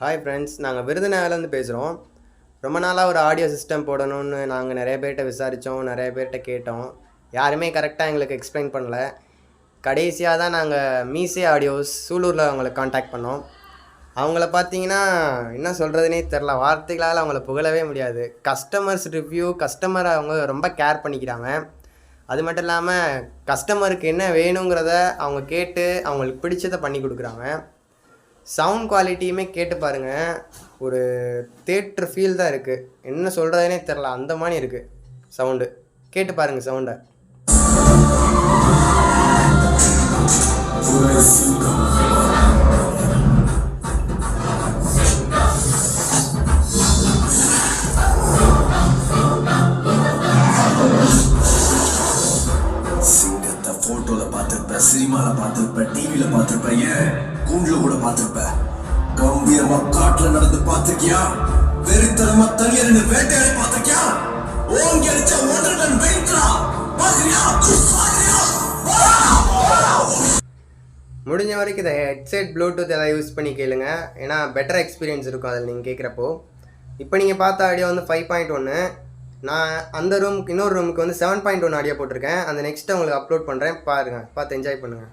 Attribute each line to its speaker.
Speaker 1: Hi friends, நாங்கள் விருதுநகர்லேருந்து பேசுகிறோம். ரொம்ப நாளாக ஒரு ஆடியோ சிஸ்டம் போடணும்னு நாங்கள் நிறைய பேர்கிட்ட விசாரித்தோம், நிறைய பேர்கிட்ட கேட்டோம். யாருமே கரெக்டாக எங்களுக்கு எக்ஸ்பிளைன் பண்ணல. கடைசியாக தான் நாங்கள் மீசே ஆடியோஸ் சூலூரில் அவங்கள காண்டாக்ட் பண்ணோம். அவங்கள பார்த்தீங்கன்னா என்ன சொல்கிறதுனே தெரில, வார்த்தைகளால் அவங்கள புகழவே முடியாது. கஸ்டமர்ஸ் ரிவ்யூ, கஸ்டமரை அவங்க ரொம்ப கேர் பண்ணிக்கிறாங்க. அது மட்டும் இல்லாமல் கஸ்டமருக்கு என்ன வேணுங்கிறத அவங்க கேட்டு அவங்களுக்கு பிடிச்சதை பண்ணி கொடுக்குறாங்க. சவுண்ட் குவாலிட்டியுமே கேட்டு பாருங்கள், ஒரு தேட்டர் ஃபீல் தான் இருக்குது. என்ன சொல்கிறதுனே தெரில, அந்த மாதிரி இருக்குது சவுண்டு. கேட்டு பாருங்கள் சவுண்டை.
Speaker 2: சிங்கத்தை போட்டோல பார்த்திருப்ப, சினிமால பார்த்திருப்ப, டிவில பார்த்திருப்ப, ஏன் கூண்டுல கூட பார்த்திருப்ப. கம்பீரமா காட்டுல நடந்து பார்த்திருக்கியா? வெறித்தனமா தனியா நின்று வேட்டையாடி பார்த்திருக்கியா? ஓங்கி அடிச்சா 1 டன் வெயிட்ரா பாக்குறியா?
Speaker 1: முடிஞ்ச வரைக்கும் இதை ஹெட்செட் ப்ளூடூத் எதாவது யூஸ் பண்ணி கேளுங்க, ஏன்னா பெட்டர் எக்ஸ்பீரியன்ஸ் இருக்கும் அதில் நீங்கள் கேட்குறப்போ. இப்போ நீங்கள் பார்த்த ஆடியோ வந்து 5.1. நான் அந்த ரூமுக்கு இன்னொரு ரூமுக்கு வந்து 7.1 ஆடியோ போட்டிருக்கேன். அந்த நெக்ஸ்ட்டு உங்களுக்கு அப்லோட் பண்ணுறேன், பாருங்கள், பார்த்து என்ஜாய் பண்ணுங்கள்.